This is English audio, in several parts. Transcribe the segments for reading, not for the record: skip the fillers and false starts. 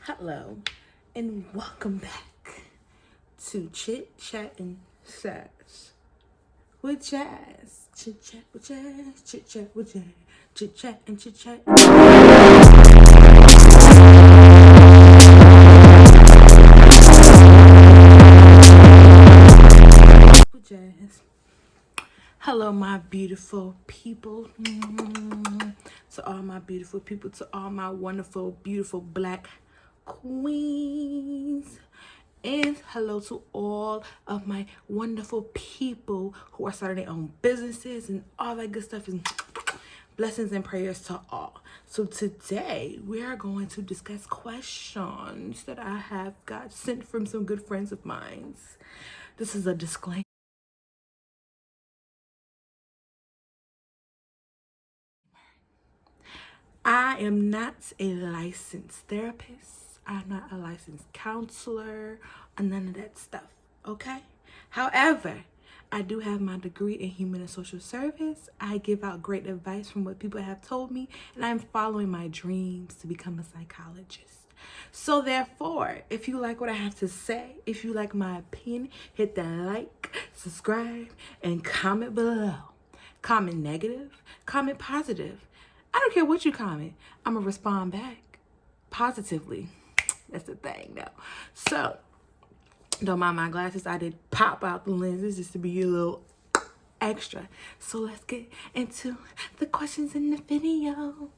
Hello, and welcome back to Chit, Chat, and Sass with Jazz. Chit Chat with Jazz, Chit Chat with Jazz, Chit Chat and Chit Chat. With Jazz. Hello, my beautiful people. To all my beautiful people, to all my wonderful, beautiful black queens. And hello to all of my wonderful people who are starting their own businesses and all that good stuff. And blessings and prayers to all. So today we are going to discuss questions that I have got sent from some good friends of mine. This is a disclaimer. I am not a licensed therapist. I'm not a licensed counselor or none of that stuff, okay? However, I do have my degree in human and social service. I give out great advice from what people have told me, and I'm following my dreams to become a psychologist. So therefore, if you like what I have to say, if you like my opinion, hit that like, subscribe, and comment below. Comment negative, comment positive. I don't care what you comment. I'm going to respond back positively. That's the thing, though. So, don't mind my glasses. I did pop out the lenses just to be a little extra. So, let's get into the questions in the video.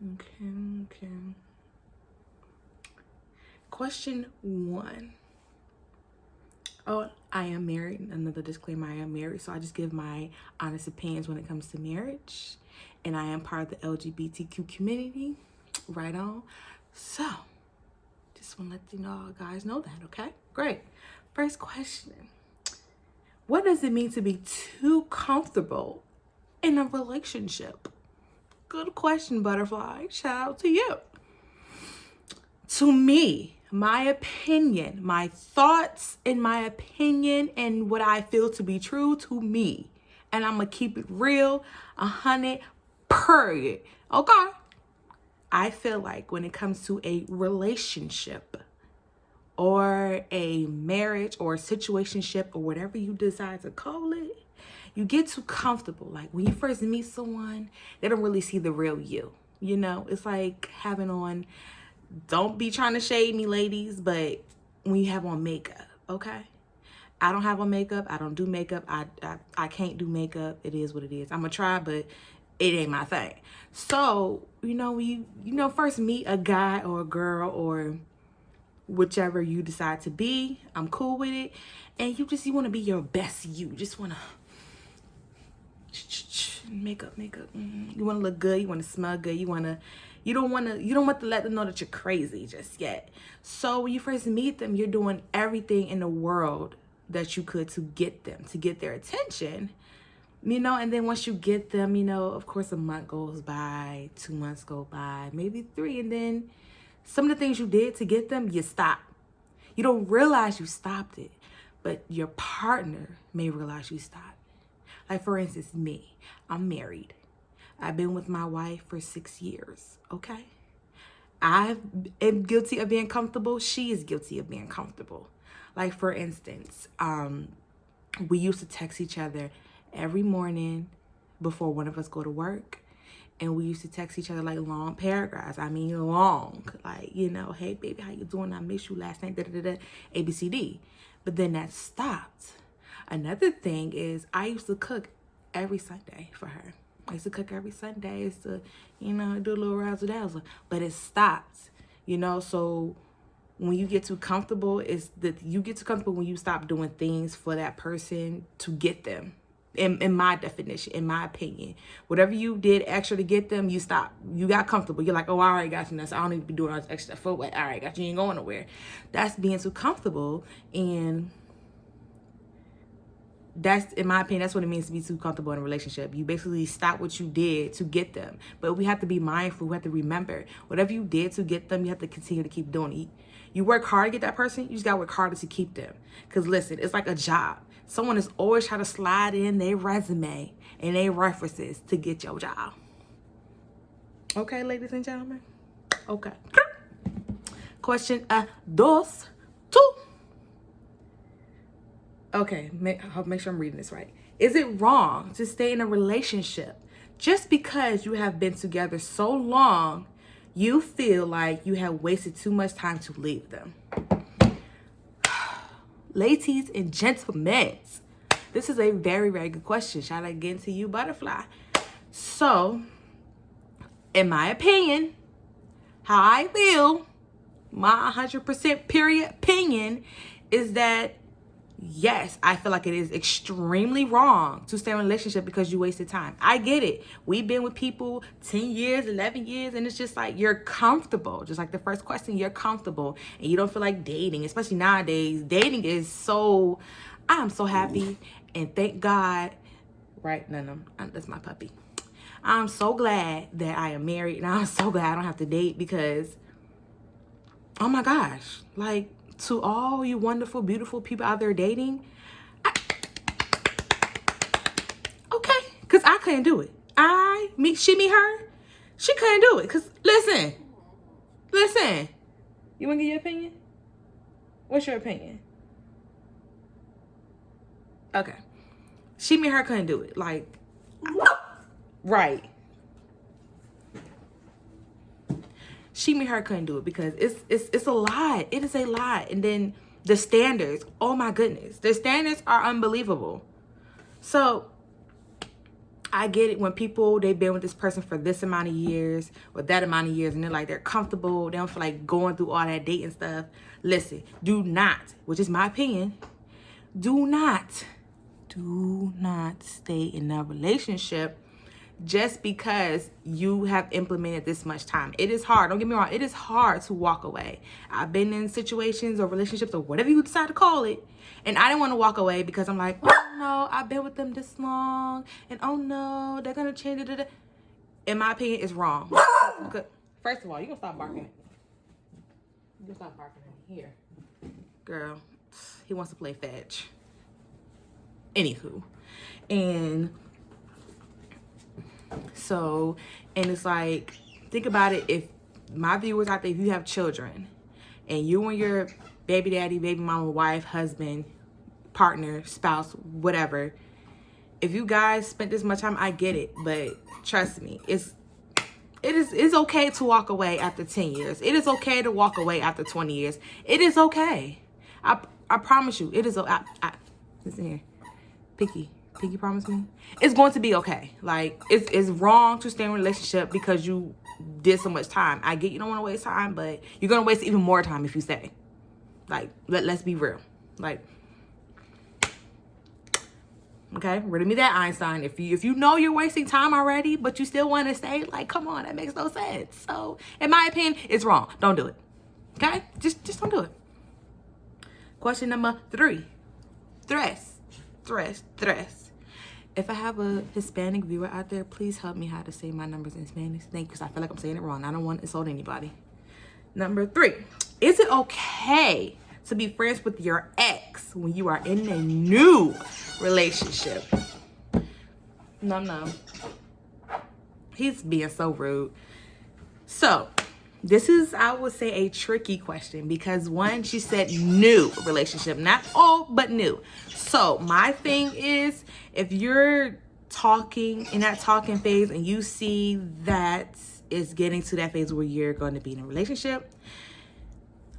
Okay. Question 1. Oh, I am married. Another disclaimer, I am married. So I just give my honest opinions when it comes to marriage. And I am part of the LGBTQ community. Right on. So, just want to let you know, guys know that, okay? Great. First question. What does it mean to be too comfortable in a relationship? Good question, Butterfly. Shout out to you. To me, my opinion, my thoughts and my opinion and what I feel to be true to me. And I'm going to keep it real, 100%. Okay. I feel like when it comes to a relationship or a marriage or a situationship or whatever you decide to call it, you get too comfortable. Like when you first meet someone, they don't really see the real you. You know, it's like having on, don't be trying to shade me, ladies, but when you have on makeup, okay? I don't have on makeup. I don't do makeup. I can't do makeup. It is what it is. I'm going to try, but it ain't my thing. So, when you first meet a guy or a girl or whichever you decide to be, I'm cool with it. And you want to be your best you. Just want to makeup. You want to look good. You want to smell good. You don't want to let them know that you're crazy just yet. So when you first meet them, you're doing everything in the world that you could to get them, to get their attention. And then once you get them, of course a month goes by, 2 months go by, maybe 3. And then some of the things you did to get them, you stop. You don't realize you stopped it, but your partner may realize you stopped. Like for instance, me, I'm married. I've been with my wife for 6 years, okay? I am guilty of being comfortable. She is guilty of being comfortable. Like for instance, we used to text each other every morning before one of us go to work. And we used to text each other like long paragraphs. I mean, long. Like, hey, baby, how you doing? I missed you last night, ABCD. But then that stopped. Another thing is I used to cook every Sunday for her. I used to cook every Sunday. I used to, do a little razzle-dazzle. But it stopped, So when you get too comfortable, you get too comfortable when you stop doing things for that person to get them. In my definition, in my opinion, whatever you did extra to get them, you stop. You got comfortable. You're like, oh, all right, got you. I don't need to be doing all this extra for what? All right, got you. You ain't going nowhere. That's being too comfortable. And that's, in my opinion, that's what it means to be too comfortable in a relationship. You basically stop what you did to get them. But we have to be mindful. We have to remember, whatever you did to get them, you have to continue to keep doing it. You work hard to get that person, you just got to work harder to keep them. Because listen, it's like a job. Someone is always trying to slide in their resume and their references to get your job. Okay, ladies and gentlemen? Okay. Question dos, two. Okay, I'll make sure I'm reading this right. Is it wrong to stay in a relationship just because you have been together so long you feel like you have wasted too much time to leave them? Ladies and gentlemen, this is a very, very good question. Shout out again to you, Butterfly. So, in my opinion, how I feel, my 100% period opinion is that yes, I feel like it is extremely wrong to stay in a relationship because you wasted time. I get it. We've been with people 10 years, 11 years, and it's just like you're comfortable. Just like the first question, you're comfortable and you don't feel like dating, especially nowadays. Dating is so, I'm so happy and thank God, right? No, that's my puppy. I'm so glad that I am married and I'm so glad I don't have to date because, oh my gosh, like, to all you wonderful, beautiful people out there dating, okay, because I couldn't do it. She, me, her, she couldn't do it. Because, listen, you want to give your opinion? What's your opinion? Okay. She, me, her couldn't do it. Like, right. She, me, her couldn't do it because it's a lot. It is a lot. And then the standards, oh my goodness. The standards are unbelievable. So I get it when people, they've been with this person for this amount of years or that amount of years and they're comfortable. They don't feel like going through all that dating stuff. Listen, do not, which is my opinion, do not stay in a relationship just because you have implemented this much time. It is hard. Don't get me wrong. It is hard to walk away. I've been in situations or relationships or whatever you decide to call it. And I didn't want to walk away because I'm like, oh no, I've been with them this long. And oh no, they're going to change it. In my opinion, it's wrong. First of all, you're going to stop barking. You're going to stop barking in here. Girl, he wants to play fetch. Anywho. And so, and it's like, think about it. If my viewers out there, if you have children and you and your baby daddy, baby mama, wife, husband, partner, spouse, whatever, if you guys spent this much time, I get it. But trust me, it's okay to walk away after 10 years. It is okay to walk away after 20 years. It is okay. I promise you, it is. Listen here, Pinky, promise me. It's going to be okay. Like, it's wrong to stay in a relationship because you did so much time. I get you don't want to waste time, but you're going to waste even more time if you stay. Like, let's be real. Like, okay, rid of me that Einstein. If you know you're wasting time already, but you still want to stay, like, come on, that makes no sense. So, in my opinion, it's wrong. Don't do it. Okay? Just don't do it. Question number 3. Tres. If I have a Hispanic viewer out there, please help me how to say my numbers in Spanish. Thank you, because I feel like I'm saying it wrong. I don't want to insult anybody. Number 3. Is it okay to be friends with your ex when you are in a new relationship? No. He's being so rude. So, this is, I would say, a tricky question because, one, she said new relationship. Not old, but new. So, my thing is, if you're talking in that talking phase and you see that it's getting to that phase where you're going to be in a relationship,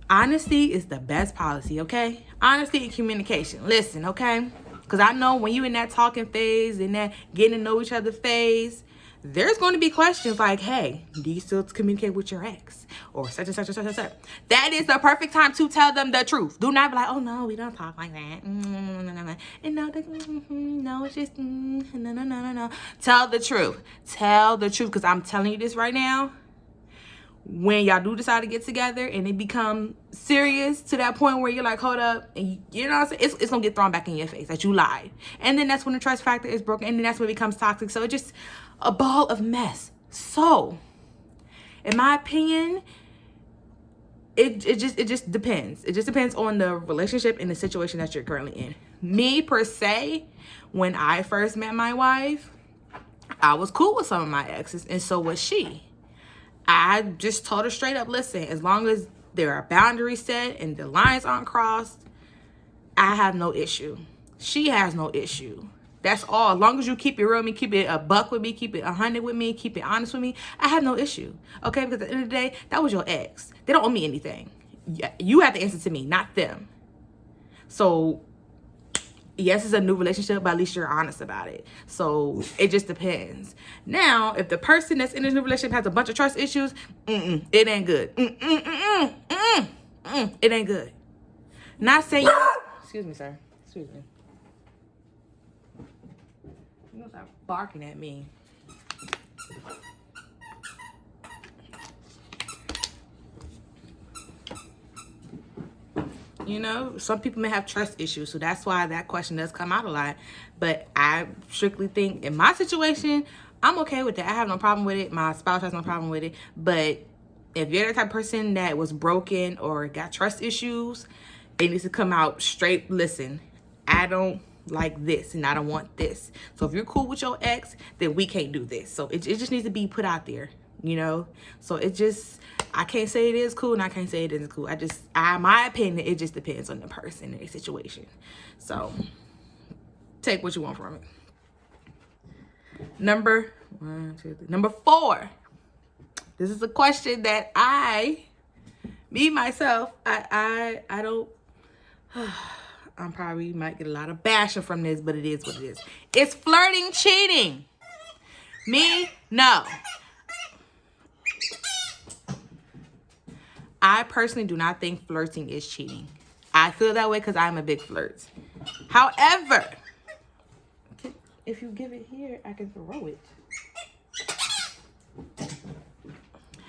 honesty is the best policy, okay? Honesty and communication. Listen, okay? Because I know when you're in that talking phase, in that getting to know each other phase, there's going to be questions like, hey, do you still communicate with your ex? Or such and such and such and such. That is the perfect time to tell them the truth. Do not be like, oh, no, we don't talk like that. And no, it's just, no. Tell the truth. Tell the truth. Because I'm telling you this right now. When y'all do decide to get together and it become serious to that point where you're like, hold up, and you know what I'm saying? It's going to get thrown back in your face that you lied. And then that's when the trust factor is broken. And then that's when it becomes toxic. So it's just a ball of mess. So, in my opinion, it just depends. It just depends on the relationship and the situation that you're currently in. Me, per se, when I first met my wife, I was cool with some of my exes, and so was she. I just told her straight up, listen, as long as there are boundaries set and the lines aren't crossed, I have no issue. She has no issue. That's all. As long as you keep it real with me, keep it a buck with me, keep it 100 with me, keep it honest with me, I have no issue. Okay? Because at the end of the day, that was your ex. They don't owe me anything. You have to answer to me, not them. So, yes, it's a new relationship, but at least you're honest about it. So, it just depends. Now, if the person that's in this new relationship has a bunch of trust issues, it ain't good. It ain't good. Not saying... Excuse me, sir. Excuse me. You gonna start barking at me. You know, some people may have trust issues, so that's why that question does come out a lot. But I strictly think in my situation, I'm okay with that. I have no problem with it. My spouse has no problem with it. But if you're the type of person that was broken or got trust issues, it needs to come out straight. Listen, I don't like this and I don't want this. So if you're cool with your ex, then we can't do this. So it just needs to be put out there, you know? So I can't say it is cool and I can't say it isn't cool. My opinion, it just depends on the person and the situation. So take what you want from it. Number 4. This is a question that I don't, I probably might get a lot of bashing from this, but it is what it is. Is flirting cheating? Me? No. I personally do not think flirting is cheating. I feel that way because I'm a big flirt. However, if you give it here, I can throw it.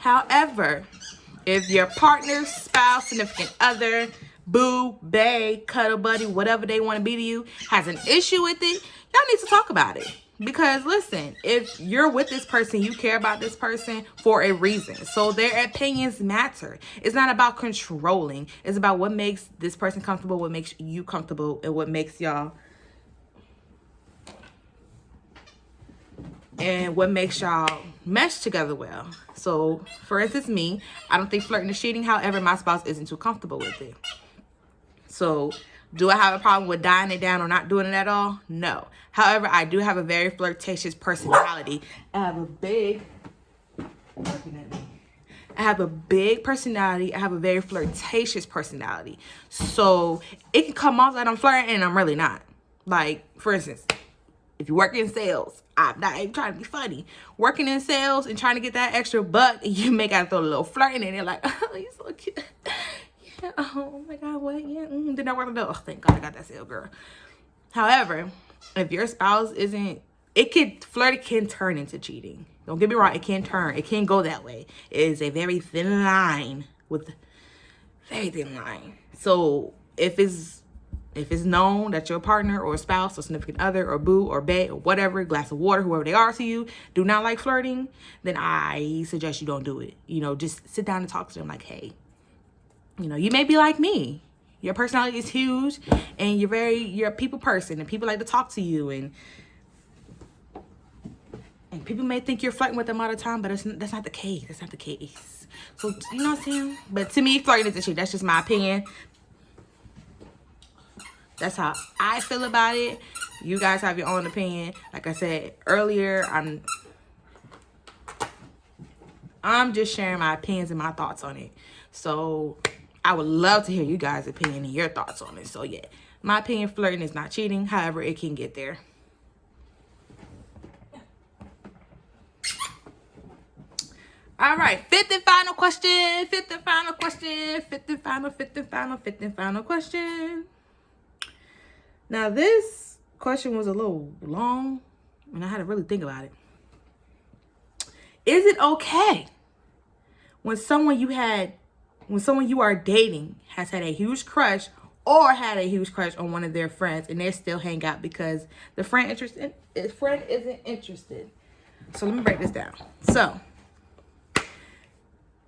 However, if your partner, spouse, significant other, boo, bae, cuddle buddy, whatever they want to be to you, has an issue with it, y'all need to talk about it. Because listen, if you're with this person, you care about this person for a reason. So their opinions matter. It's not about controlling. It's about what makes this person comfortable, what makes you comfortable, and what makes y'all mesh together well. So for instance, me, I don't think flirting is cheating. However, my spouse isn't too comfortable with it. So do I have a problem with dying it down or not doing it at all? No. However, I do have a very flirtatious personality. I have a big personality. I have a very flirtatious personality. So it can come off that I'm flirting and I'm really not. Like, for instance, if you work in sales, I'm not even trying to be funny. Working in sales and trying to get that extra buck, you may gotta throw a little flirting in there, like, oh, you're so cute. Yeah, oh my God, what? Yeah, did I work the? Oh, thank God I got that sale, girl. However, if your spouse isn't, flirting can turn into cheating. Don't get me wrong, it can turn. It can go that way. It is a very thin line So if it's known that your partner or spouse or significant other or boo or bae or whatever, glass of water, whoever they are to you, do not like flirting, then I suggest you don't do it. You know, just sit down and talk to them like, hey, you know, you may be like me. Your personality is huge and you're a people person and people like to talk to you and people may think you're flirting with them all the time, but that's not the case. That's not the case. So, you know what I'm saying? But to me, flirting is a cheat. That's just my opinion. That's how I feel about it. You guys have your own opinion. Like I said earlier, I'm just sharing my opinions and my thoughts on it. So I would love to hear you guys' opinion and your thoughts on it. So yeah, my opinion, flirting is not cheating. However, it can get there. All right, fifth and final question. Now, this question was a little long, and I had to really think about it. Is it okay when someone you are dating has had a huge crush or had a huge crush on one of their friends and they still hang out because the friend isn't interested? So let me break this down. So,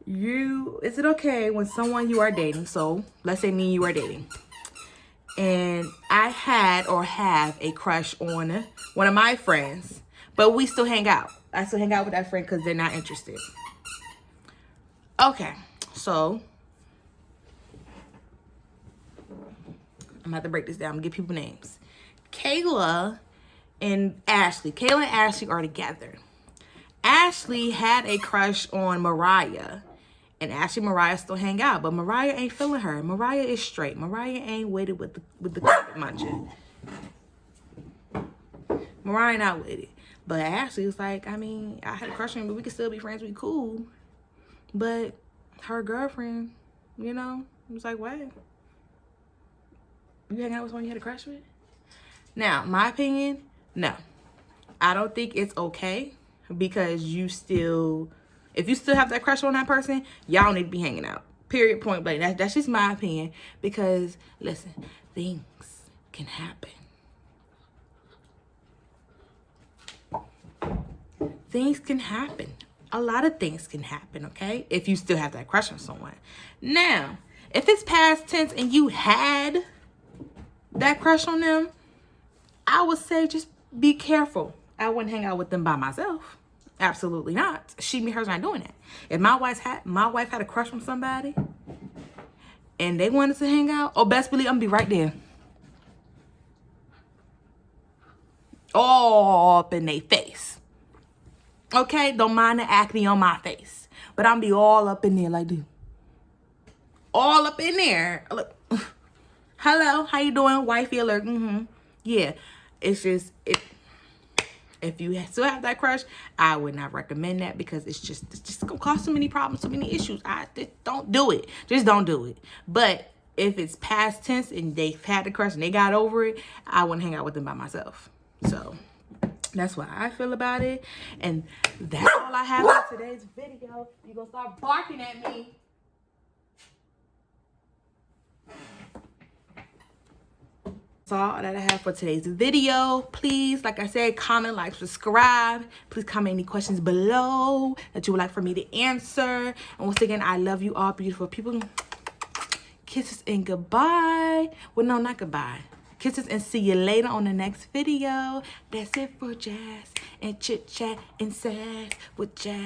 is it okay when someone you are dating, so let's say me and you are dating, and I had or have a crush on one of my friends, but we still hang out. I still hang out with that friend because they're not interested. Okay, so I'm about to break this down. I'm gonna give people names. Kayla and Ashley. Kayla and Ashley are together. Ashley had a crush on Mariah. And Ashley and Mariah still hang out. But Mariah ain't feeling her. Mariah is straight. Mariah ain't waited with the carpet munching. Mariah not with it. But Ashley was like, I mean, I had a crush on him, but we could still be friends. We cool. But her girlfriend, you know, was like, what? You hang out with someone you had a crush with? Now, my opinion, no. I don't think it's okay because if you still have that crush on that person, y'all need to be hanging out. Period, point blank. That's just my opinion because, listen, things can happen. Things can happen. A lot of things can happen, okay? If you still have that crush on someone. Now, if it's past tense and you had that crush on them, I would say just be careful. I wouldn't hang out with them by myself. Absolutely not. She, me, her's not doing that. If my wife had a crush on somebody and they wanted to hang out, oh, best believe I'm gonna be right there. All up in their face. Okay? Don't mind the acne on my face. But I'm be all up in there like this. All up in there. Look. Hello, how you doing? Wifey alert. Yeah. It's just if you still have that crush, I would not recommend that because it's just gonna cause so many problems, so many issues. Just don't do it. Just don't do it. But if it's past tense and they've had the crush and they got over it, I wouldn't hang out with them by myself. So that's what I feel about it. And that's all I have for today's video. You're gonna start barking at me. That's all that I have for today's video. Please, like I said, comment, like, subscribe. Please comment any questions below that you would like for me to answer. And once again, I love you all, beautiful people. Kisses and goodbye. Well, no, not goodbye. Kisses and see you later on the next video. That's it for Jazz and Chit Chat and Sass with Jazz.